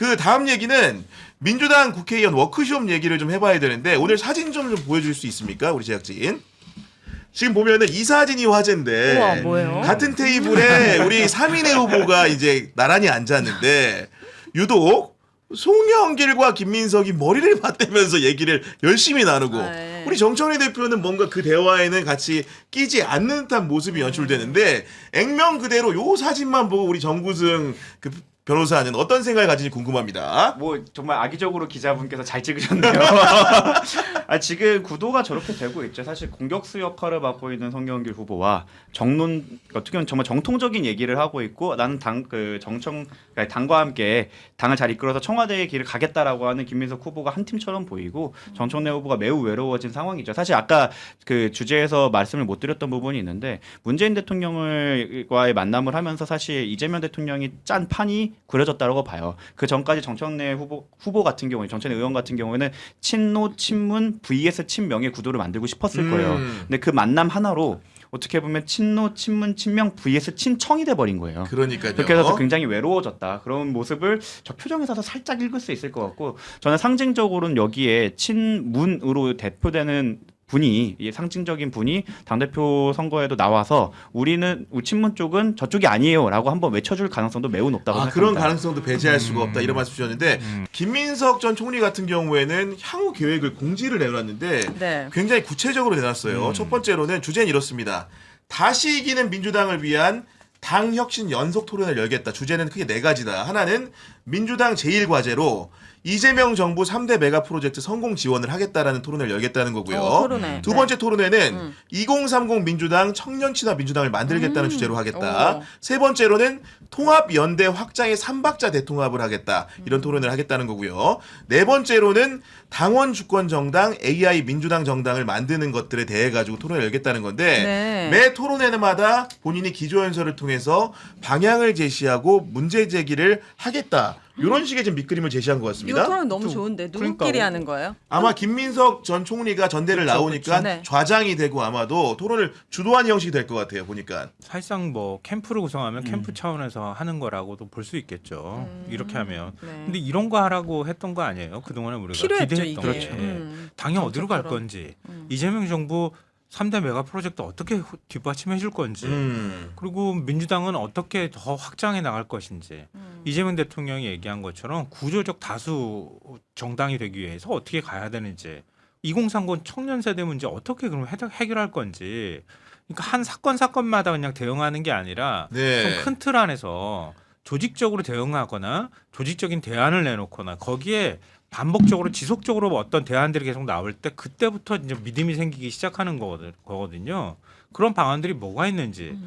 그 다음 얘기는 민주당 국회의원 워크숍 얘기를 좀 해봐야 되는데 오늘 사진 좀 보여줄 수 있습니까? 우리 제작진. 지금 보면은 이 사진이 화제인데 우와, 뭐예요? 같은 테이블에 우리 3인의 후보가 이제 나란히 앉았는데 유독 송영길과 김민석이 머리를 맞대면서 얘기를 열심히 나누고 네. 우리 정청래 대표는 뭔가 그 대화에는 같이 끼지 않는 듯한 모습이 연출되는데 액면 그대로 요 사진만 보고 우리 정구승 그 변호사는 어떤 생각을 가지는지 궁금합니다. 뭐 정말 악의적으로 기자분께서 잘 찍으셨네요. 지금 구도가 저렇게 되고 있죠. 사실 공격수 역할을 맡고 있는 송영길 후보와 정론 어떻게 보면 정말 정통적인 얘기를 하고 있고 나는 당과 함께 당을 잘 이끌어서 청와대의 길을 가겠다라고 하는 김민석 후보가 한 팀처럼 보이고 정청래 후보가 매우 외로워진 상황이죠. 사실 아까 그 주제에서 말씀을 못 드렸던 부분이 있는데 문재인 대통령과의 만남을 하면서 사실 이재명 대통령이 짠 판이 그려졌다고 봐요. 그 전까지 정청래 후보 같은 경우에 정청래 의원 같은 경우에는 친노 친문 vs 친명의 구도를 만들고 싶었을 거예요. 근데 그 만남 하나로 어떻게 보면 친노 친문 친명 vs 친청이 돼 버린 거예요. 그러니까요. 그렇게 해서 굉장히 외로워졌다. 그런 모습을 저 표정에서도 살짝 읽을 수 있을 것 같고 저는 상징적으로는 여기에 친문으로 대표되는 분이 이 상징적인 분이 당대표 선거에도 나와서 우리는 친문 쪽은 저쪽이 아니에요라고 한번 외쳐줄 가능성도 매우 높다고 생각합니다. 그런 가능성도 배제할 수가 없다 이런 말씀 주셨는데 김민석 전 총리 같은 경우에는 향후 계획을 공지를 내놨는데 네. 굉장히 구체적으로 내놨어요. 첫 번째로는 주제는 이렇습니다. 다시 이기는 민주당을 위한 당 혁신 연속 토론을 열겠다. 주제는 크게 네 가지다. 하나는 민주당 제1과제로 이재명 정부 3대 메가 프로젝트 성공 지원을 하겠다라는 토론을 열겠다는 거고요. 토론회. 두 번째 토론회는 2030 민주당 청년 친화 민주당을 만들겠다는 주제로 하겠다. 오. 세 번째로는 통합 연대 확장의 3박자 대통합을 하겠다. 이런 토론을 하겠다는 거고요. 네 번째로는 당원 주권 정당 AI 민주당 정당을 만드는 것들에 대해 가지고 토론을 열겠다는 건데 네. 매 토론회마다 본인이 기조연설을 통해서 방향을 제시하고 문제 제기를 하겠다. 이런 식의 지금 밑그림을 제시한 것 같습니다. 이거 토론 너무 좋은데 누구끼리 그러니까 하는 거예요? 아마 김민석 전 총리가 전대를 나오니까 네. 좌장이 되고 아마도 토론을 주도하는 형식이 될 것 같아요. 보니까. 사실상 뭐 캠프를 구성하면 캠프 차원에서 하는 거라고도 볼 수 있겠죠. 이렇게 하면. 네. 근데 이런 거 하라고 했던 거 아니에요? 그동안에 우리가 필요했죠, 기대했던 이게. 거죠. 당이 어디로 갈 건지, 이재명 정부 3대 메가 프로젝트 어떻게 뒷받침해 줄 건지, 그리고 민주당은 어떻게 더 확장해 나갈 것인지, 이재명 대통령이 얘기한 것처럼 구조적 다수 정당이 되기 위해서 어떻게 가야 되는지, 2030 청년 세대 문제 어떻게 그럼 해결할 건지, 그러니까 한 사건마다 그냥 대응하는 게 아니라 네. 좀 큰 틀 안에서 조직적으로 대응하거나 조직적인 대안을 내놓거나 거기에 반복적으로 지속적으로 어떤 대안들이 계속 나올 때 그때부터 이제 믿음이 생기기 시작하는 거거든요. 그런 방안들이 뭐가 있는지.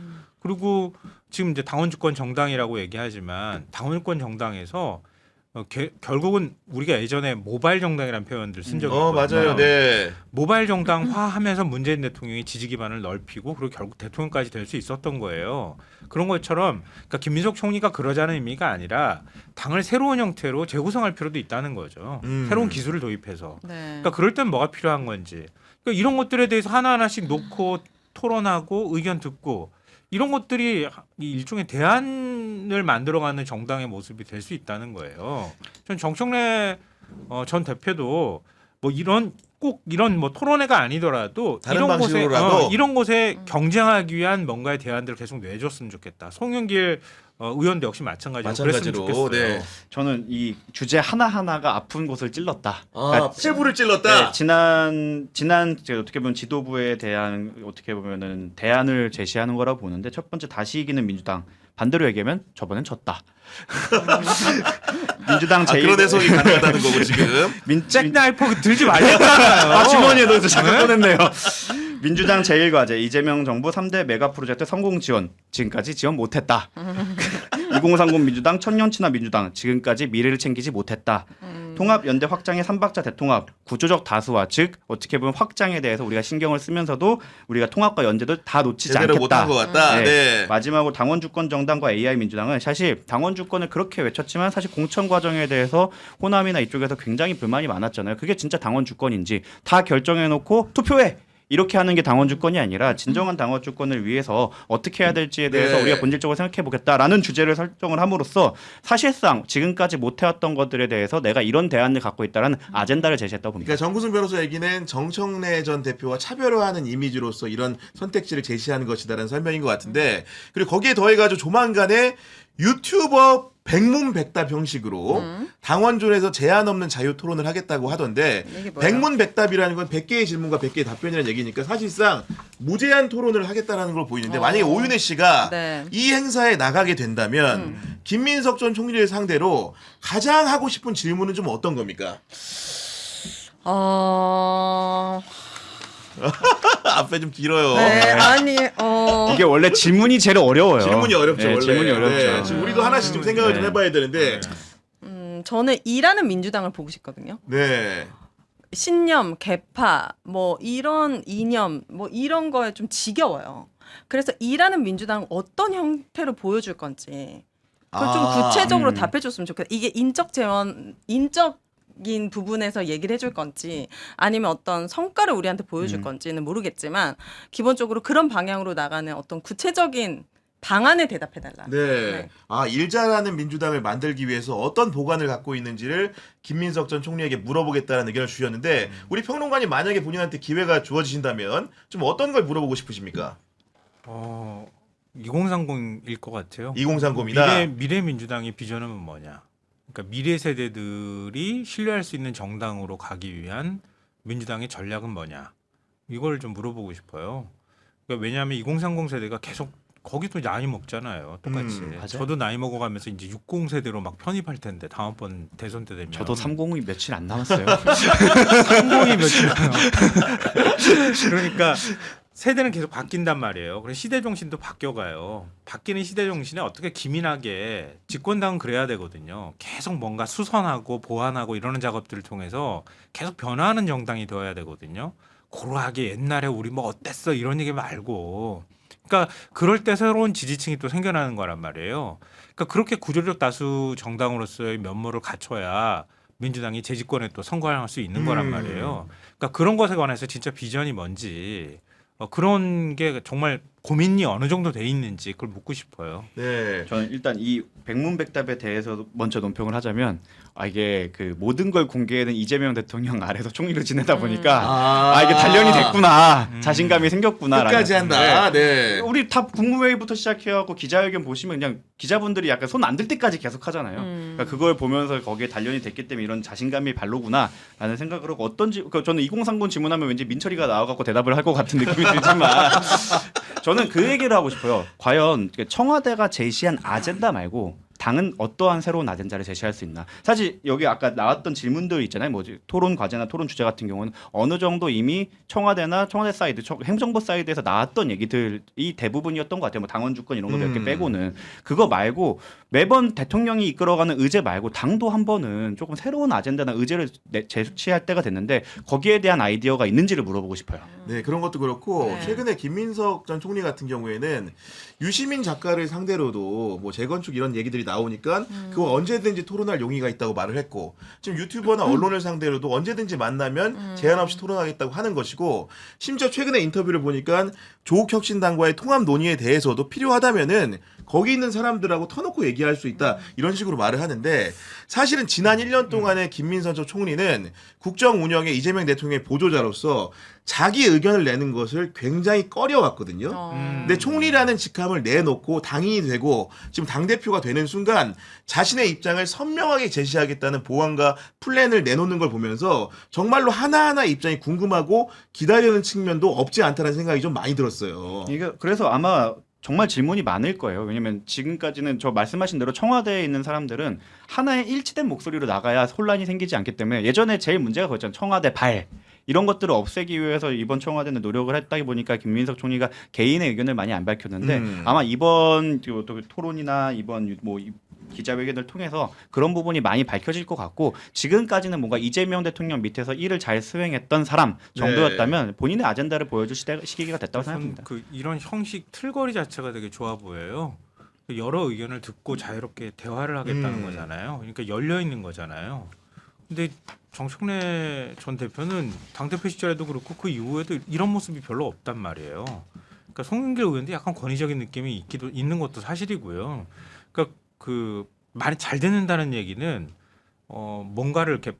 그리고 지금 이제 당원주권 정당이라고 얘기하지만 당원주권 정당에서 결국은 우리가 예전에 모바일 정당이라는 표현들 쓴 적이 있거든요. 맞아요. 네. 모바일 정당화하면서 문재인 대통령이 지지 기반을 넓히고 그리고 결국 대통령까지 될 수 있었던 거예요. 그런 것처럼 그러니까 김민석 총리가 그러자는 의미가 아니라 당을 새로운 형태로 재구성할 필요도 있다는 거죠. 새로운 기술을 도입해서. 네. 그러니까 그럴 땐 뭐가 필요한 건지. 그러니까 이런 것들에 대해서 하나하나씩 놓고 토론하고 의견 듣고 이런 것들이 일종의 대안을 만들어가는 정당의 모습이 될 수 있다는 거예요. 전 정청래 전 대표도 뭐 이런 뭐 토론회가 아니더라도 다른 방식으로라도 이런 곳에 경쟁하기 위한 뭔가의 대안들을 계속 내줬으면 좋겠다. 송영길 의원도 역시 마찬가지로 그랬으면 좋겠어요. 네. 저는 이 주제 하나하나가 아픈 곳을 찔렀다. 그러니까 폐부를 찔렀다. 네, 지난 어떻게 보면 지도부에 대한 어떻게 보면은 대안을 제시하는 거라고 보는데 첫 번째 다시 이기는 민주당 반대로 얘기하면 저번엔 졌다. 민주당 제1 그런 해석이 가능하다는 거고 지금. 잭나이프 들지 말랬잖아요. 주머니에 넣어서 잠깐 꺼냈네요. 민주당 제1과제 이재명 정부 3대 메가 프로젝트 성공 지원 지금까지 지원 못했다. 2030 민주당 청년 친화 민주당 지금까지 미래를 챙기지 못했다. 통합 연대 확장의 3박자 대통합 구조적 다수화 즉 어떻게 보면 확장에 대해서 우리가 신경을 쓰면서도 우리가 통합과 연대도 다 놓치지 제대로 않겠다. 못한 것 같다. 네. 마지막으로 당원 주권 정당과 AI 민주당은 사실 당원 주권을 그렇게 외쳤지만 사실 공천 과정에 대해서 호남이나 이쪽에서 굉장히 불만이 많았잖아요. 그게 진짜 당원 주권인지 다 결정해놓고 투표해. 이렇게 하는 게 당원 주권이 아니라 진정한 당원 주권을 위해서 어떻게 해야 될지에 대해서 네. 우리가 본질적으로 생각해 보겠다라는 주제를 설정을 함으로써 사실상 지금까지 못해왔던 것들에 대해서 내가 이런 대안을 갖고 있다라는 아젠다를 제시했다고 봅니다. 그러니까 정구승 변호사 얘기는 정청래 전 대표와 차별화하는 이미지로서 이런 선택지를 제시하는 것이다라는 설명인 것 같은데 그리고 거기에 더해가지고 조만간에 유튜버 백문백답 형식으로 당원존에서 제한 없는 자유 토론을 하겠다고 하던데 이게 뭐예요? 백문백답이라는 건 100개의 질문과 100개의 답변이라는 얘기니까 사실상 무제한 토론을 하겠다라는 걸 보이는데 만약에 오윤혜 씨가 네. 이 행사에 나가게 된다면 김민석 전 총리를 상대로 가장 하고 싶은 질문은 좀 어떤 겁니까? 앞에 좀 길어요. 네, 아니, 이게 원래 질문이 제일 어려워요. 질문이 어렵죠. 네, 원래. 질문이 어렵죠. 네, 지금 우리도 하나씩 좀 생각을 좀 네. 해봐야 되는데. 저는 일하는 민주당을 보고 싶거든요. 네. 신념, 개파, 뭐 이런 이념, 뭐 이런 거에 좀 지겨워요. 그래서 일하는 민주당 어떤 형태로 보여줄 건지 그걸 좀 구체적으로 답해줬으면 좋겠다. 이게 인적 재원, 인적인 부분에서 얘기를 해줄 건지 아니면 어떤 성과를 우리한테 보여줄 건지는 모르겠지만 기본적으로 그런 방향으로 나가는 어떤 구체적인 방안에 대답해달라. 네. 일 잘하는 민주당을 만들기 위해서 어떤 보관을 갖고 있는지를 김민석 전 총리에게 물어보겠다는 의견을 주셨는데 우리 평론가님 만약에 본인한테 기회가 주어지신다면 좀 어떤 걸 물어보고 싶으십니까? 2030일 것 같아요. 2030이다. 미래 민주당의 비전은 뭐냐? 그러니까 미래 세대들이 신뢰할 수 있는 정당으로 가기 위한 민주당의 전략은 뭐냐? 이걸 좀 물어보고 싶어요. 그러니까 왜냐하면 2030 세대가 계속 거기도 나이 먹잖아요. 똑같이. 맞아요. 저도 나이 먹어가면서 이제 60 세대로 막 편입할 텐데 다음번 대선 때 되면. 저도 30이 며칠 안 남았어요. 30이 며칠 나요. 그러니까 세대는 계속 바뀐단 말이에요. 그래서 시대 정신도 바뀌어가요. 바뀌는 시대 정신에 어떻게 기민하게 집권당은 그래야 되거든요. 계속 뭔가 수선하고 보완하고 이러는 작업들을 통해서 계속 변화하는 정당이 되어야 되거든요. 고루하게 옛날에 우리 뭐 어땠어 이런 얘기 말고. 그러니까 그럴 때 새로운 지지층이 또 생겨나는 거란 말이에요. 그러니까 그렇게 구조적 다수 정당으로서의 면모를 갖춰야 민주당이 재집권에 또 성공할 수 있는 거란 말이에요. 그러니까 그런 것에 관해서 진짜 비전이 뭔지 그런 게 정말 고민이 어느 정도 돼 있는지 그걸 묻고 싶어요. 네. 저는 일단 이 백문백답에 대해서 먼저 논평을 하자면 이게 그 모든 걸 공개하는 이재명 대통령 아래서 총리를 지내다 보니까 이게 단련이 됐구나 자신감이 생겼구나 끝까지 한다. 네. 우리 다 국무회의부터 시작해갖고 기자회견 보시면 그냥 기자분들이 약간 손 안 들 때까지 계속 하잖아요. 그러니까 그걸 보면서 거기에 단련이 됐기 때문에 이런 자신감이 발로구나라는 생각을 하고 어떤지 그러니까 저는 2030 질문하면 왠지 민철이가 나와갖고 대답을 할 것 같은 느낌이 들지만 저는 그 얘기를 하고 싶어요. 과연 청와대가 제시한 아젠다 말고 당은 어떠한 새로운 아젠다를 제시할 수 있나? 사실 여기 아까 나왔던 질문들 있잖아요. 뭐지 토론 과제나 토론 주제 같은 경우는 어느 정도 이미 청와대나 청와대 사이드, 행정부 사이드에서 나왔던 얘기들이 대부분이었던 것 같아요. 뭐 당원 주권 이런 거 몇 개 빼고는 그거 말고 매번 대통령이 이끌어가는 의제 말고 당도 한 번은 조금 새로운 아젠다나 의제를 제시할 때가 됐는데 거기에 대한 아이디어가 있는지를 물어보고 싶어요. 네, 그런 것도 그렇고 네. 최근에 김민석 전 총리 같은 경우에는 유시민 작가를 상대로도 뭐 재건축 이런 얘기들이 나오니까 그거 언제든지 토론할 용의가 있다고 말을 했고 지금 유튜버나 언론을 상대로도 언제든지 만나면 제한 없이 토론하겠다고 하는 것이고 심지어 최근에 인터뷰를 보니까 조국혁신당과의 통합 논의에 대해서도 필요하다면은 거기 있는 사람들하고 터놓고 얘기할 수 있다 이런 식으로 말을 하는데 사실은 지난 1년 동안의 김민석 전 총리는 국정 운영에 이재명 대통령의 보조자로서 자기 의견을 내는 것을 굉장히 꺼려왔거든요. 근데 총리라는 직함을 내놓고 당인이 되고 지금 당대표가 되는 순간 자신의 입장을 선명하게 제시하겠다는 보안과 플랜을 내놓는 걸 보면서 정말로 하나하나 입장이 궁금하고 기다리는 측면도 없지 않다는 생각이 좀 많이 들었어요. 이게 그래서 아마 정말 질문이 많을 거예요. 왜냐면 지금까지는 저 말씀하신 대로 청와대에 있는 사람들은 하나의 일치된 목소리로 나가야 혼란이 생기지 않기 때문에 예전에 제일 문제가 그거였잖아요. 청와대 발. 이런 것들을 없애기 위해서 이번 청와대는 노력을 했다 보니까 김민석 총리가 개인의 의견을 많이 안 밝혔는데 아마 이번 또 토론이나 이번 뭐 기자회견을 통해서 그런 부분이 많이 밝혀질 것 같고 지금까지는 뭔가 이재명 대통령 밑에서 일을 잘 수행했던 사람 정도였다면 본인의 아젠다를 보여줄 시기가 됐다고 생각합니다. 이런 형식 틀거리 자체가 되게 좋아 보여요. 여러 의견을 듣고 자유롭게 대화를 하겠다는 거잖아요. 그러니까 열려 있는 거잖아요. 근데 정청래 전 대표는 당대표 시절에도 그렇고 그 이후에도 이런 모습이 별로 없단 말이에요. 그러니까 송영길 의원도 약간 권위적인 느낌이 있는 것도 사실이고요. 그러니까 그 말이 잘 듣는다는 얘기는 뭔가를 이렇게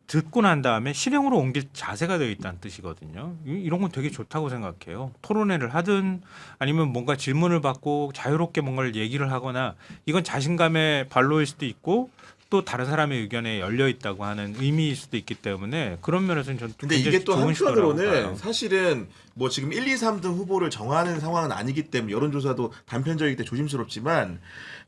듣고 난 다음에 실행으로 옮길 자세가 되어 있다는 뜻이거든요. 이런 건 되게 좋다고 생각해요. 토론회를 하든 아니면 뭔가 질문을 받고 자유롭게 뭔가를 얘기를 하거나 이건 자신감의 발로일 수도 있고 또 다른 사람의 의견에 열려 있다고 하는 의미일 수도 있기 때문에 그런 면에서는 저는 근데 굉장히 이게 또 좋은 시도라고 한편으로는 봐요. 사실은 뭐 지금 1, 2, 3등 후보를 정하는 상황은 아니기 때문에 여론조사도 단편적이기 때문에 조심스럽지만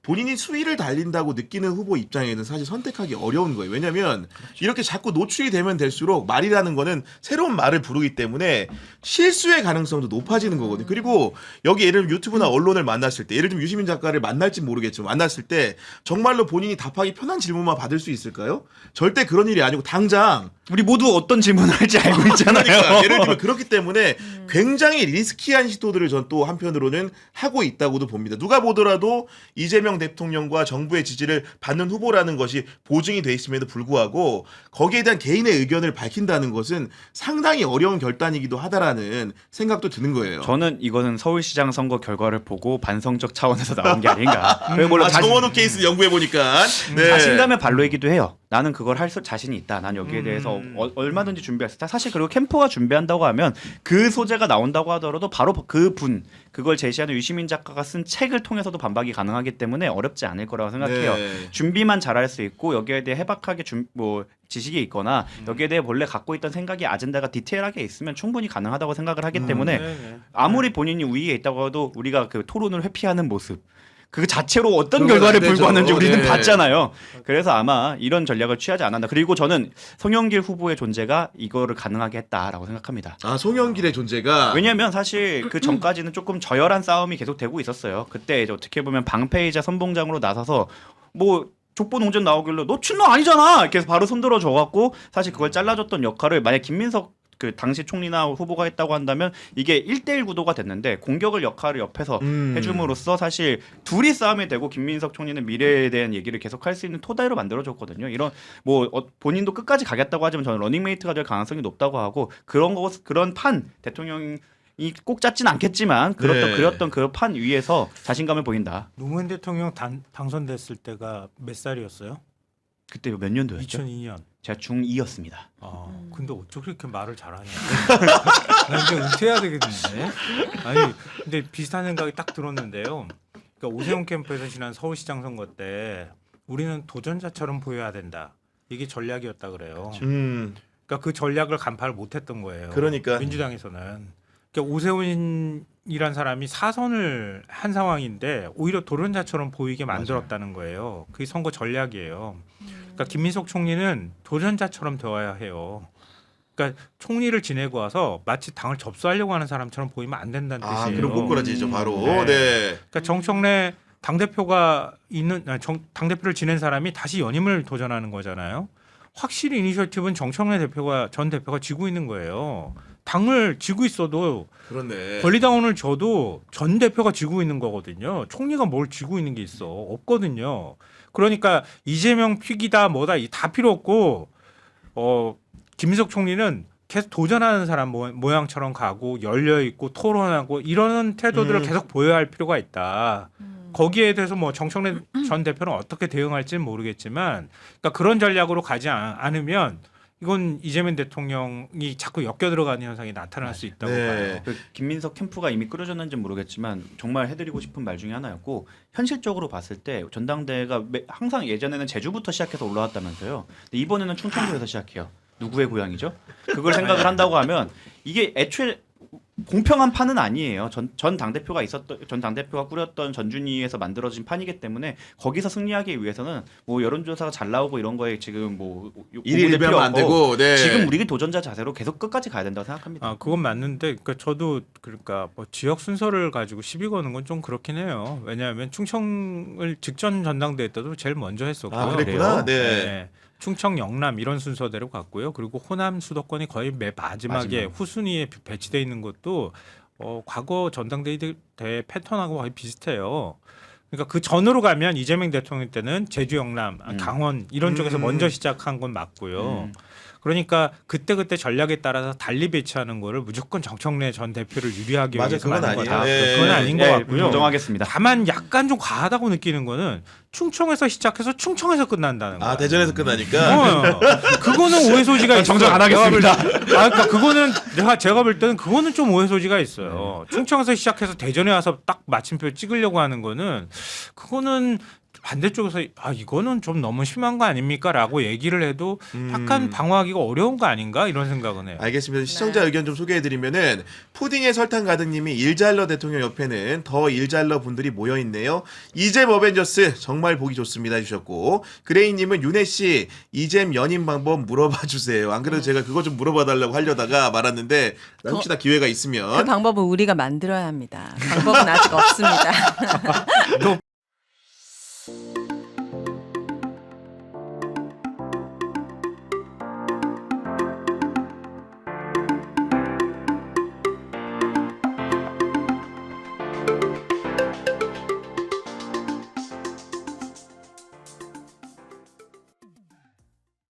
본인이 수위를 달린다고 느끼는 후보 입장에는 사실 선택하기 어려운 거예요. 왜냐하면 이렇게 자꾸 노출이 되면 될수록 말이라는 거는 새로운 말을 부르기 때문에 실수의 가능성도 높아지는 거거든요. 그리고 여기 예를 들면 유튜브나 언론을 만났을 때 예를 들면 유시민 작가를 만날지 모르겠지만 만났을 때 정말로 본인이 답하기 편한 질문만 받을 수 있을까요? 절대 그런 일이 아니고 당장 우리 모두 어떤 질문을 할지 알고 있잖아요. 그러니까 예를 들면 그렇기 때문에 굉장히 리스키한 시도들을 전 또 한편으로는 하고 있다고도 봅니다. 누가 보더라도 이재명 대통령과 정부의 지지를 받는 후보라는 것이 보증이 돼 있음에도 불구하고 거기에 대한 개인의 의견을 밝힌다는 것은 상당히 어려운 결단이기도 하다라는 생각도 드는 거예요. 저는 이거는 서울시장 선거 결과를 보고 반성적 차원에서 나온 게 아닌가. 물론 정원호 케이스 연구해 보니까 자신감의 발로이기도 해요. 나는 그걸 할 자신이 있다. 난 여기에 대해서 얼마든지 준비할 수 있다. 사실 그리고 캠프가 준비한다고 하면 그 소재가 나온다고 하더라도 바로 그걸 제시하는 유시민 작가가 쓴 책을 통해서도 반박이 가능하기 때문에 어렵지 않을 거라고 생각해요. 네. 준비만 잘할 수 있고 여기에 대해 해박하게 지식이 있거나 여기에 대해 원래 갖고 있던 생각이 아젠다가 디테일하게 있으면 충분히 가능하다고 생각을 하기 때문에 네네. 아무리 본인이 우위에 있다고 해도 우리가 그 토론을 회피하는 모습 그 자체로 어떤 그건 결과를 안 되죠. 불구하는지 우리는 네. 봤잖아요. 그래서 아마 이런 전략을 취하지 않았나. 그리고 저는 송영길 후보의 존재가 이거를 가능하게 했다라고 생각합니다. 아 송영길의 존재가 왜냐하면 사실 그 전까지는 조금 저열한 싸움이 계속 되고 있었어요. 그때 이제 어떻게 보면 방패이자 선봉장으로 나서서 뭐 족보 농전 나오길래 너 친노 아니잖아 이렇게 해서 바로 손들어 줘갖고 사실 그걸 잘라줬던 역할을 만약 김민석 그 당시 총리나 후보가 했다고 한다면 이게 1대1 구도가 됐는데 공격을 역할을 옆에서 해줌으로써 사실 둘이 싸움이 되고 김민석 총리는 미래에 대한 얘기를 계속할 수 있는 토대로 만들어줬거든요. 이런 뭐 본인도 끝까지 가겠다고 하지만 저는 러닝메이트가 될 가능성이 높다고 하고 그런 판 대통령이 꼭 짰진 않겠지만 그렸던 그 판 위에서 자신감을 보인다. 노무현 대통령 당선됐을 때가 몇 살이었어요? 그때 몇 년도였죠? 2002년. 제가 중2였습니다. 근데 어떻게 이렇게 말을 잘하냐? 나 이제 은퇴해야 되겠는데. 아니, 근데 비슷한 생각이 딱 들었는데요. 그러니까 오세훈 캠프에서 지난 서울시장 선거 때 우리는 도전자처럼 보여야 된다. 이게 전략이었다 그래요. 그러니까 그 전략을 간파를 못했던 거예요. 그러니까. 민주당에서는. 그러니까 오세훈이란 사람이 사선을 한 상황인데 오히려 도전자처럼 보이게 만들었다는 거예요. 그게 선거 전략이에요. 그러니까 김민석 총리는 도전자처럼 되어야 해요. 그러니까 총리를 지내고 와서 마치 당을 접수하려고 하는 사람처럼 보이면 안 된다는 뜻이에요. 그럼 꼬꾸라지죠 바로. 네. 네. 그러니까 정청래 당대표가 당대표를 지낸 사람이 다시 연임을 도전하는 거잖아요. 확실히 이니셔티브는 정청래 전 대표가 지고 있는 거예요. 당을 지고 있어도 그렇네. 권리당원을 줘도 전 대표가 지고 있는 거거든요. 총리가 뭘 지고 있는 게 있어? 없거든요. 그러니까 이재명 픽이다 뭐다 다 필요 없고 김민석 총리는 계속 도전하는 사람 모양처럼 가고 열려 있고 토론하고 이런 태도들을 계속 보여야 할 필요가 있다. 거기에 대해서 뭐 정청래 전 대표는 어떻게 대응할지는 모르겠지만 그러니까 그런 전략으로 가지 않으면 이건 이재명 대통령이 자꾸 엮여 들어가는 현상이 나타날 수 있다고 봐요. 그 김민석 캠프가 이미 꾸려졌는지 모르겠지만 정말 해드리고 싶은 말 중에 하나였고 현실적으로 봤을 때 전당대회가 항상 예전에는 제주부터 시작해서 올라왔다면서요. 근데 이번에는 충청도에서 시작해요. 누구의 고향이죠? 그걸 생각을 한다고 하면 이게 애초에 공평한 판은 아니에요. 전 당대표가 꾸렸던 전준위에서 만들어진 판이기 때문에 거기서 승리하기 위해서는 뭐 여론조사가 잘 나오고 이런 거에 지금 뭐 일일비하면 안 되고 네. 지금 우리 도전자 자세로 계속 끝까지 가야 된다고 생각합니다. 그건 맞는데 그러니까 저도 그러니까 뭐 지역 순서를 가지고 시비 거는 건 좀 그렇긴 해요. 왜냐하면 충청을 직전 전당대회 때도 제일 먼저 했었고요. 그랬구나. 네. 충청, 영남 이런 순서대로 갔고요. 그리고 호남 수도권이 거의 맨 마지막에 후순위에 배치돼 있는 것도 과거 전당대회 패턴하고 거의 비슷해요. 그러니까 그 전으로 가면 이재명 대통령 때는 제주, 영남, 강원 이런 쪽에서 음. 먼저 시작한 건 맞고요. 그러니까 그때 전략에 따라서 달리 배치하는 거를 무조건 정청래 전 대표를 유리하게 맞아, 위해서 그건 하는 아니에요. 거다. 예. 그건 아닌 것 같고요. 정정하겠습니다. 다만 약간 좀 과하다고 느끼는 거는 충청에서 시작해서 충청에서 끝난다는 거야. 아 대전에서 끝나니까. 그거는 오해 소지가 있어요. 정정 안 하겠습니다. 그러니까 그거는 제가 볼 때는 그거는 좀 오해 소지가 있어요. 충청에서 시작해서 대전에 와서 딱 마침표 찍으려고 하는 거는 그거는 반대쪽에서 이거는 좀 너무 심한 거 아닙니까라고 얘기를 해도 약간 방어하기가 어려운 거 아닌가 이런 생각은 해요. 알겠습니다. 시청자 네. 의견 좀 소개해드리면은 푸딩에 설탕 가득님이 일잘러 대통령 옆에는 더 일잘러 분들이 모여 있네요. 이잼 어벤져스 정말 보기 좋습니다 해주셨고 그레이님은 윤혜 씨 이잼 연임 방법 물어봐 주세요. 안 그래도 제가 그거 좀 물어봐 달라고 하려다가 말았는데 혹시나 기회가 그 있으면 방법은 우리가 만들어야 합니다. 방법은 아직 없습니다.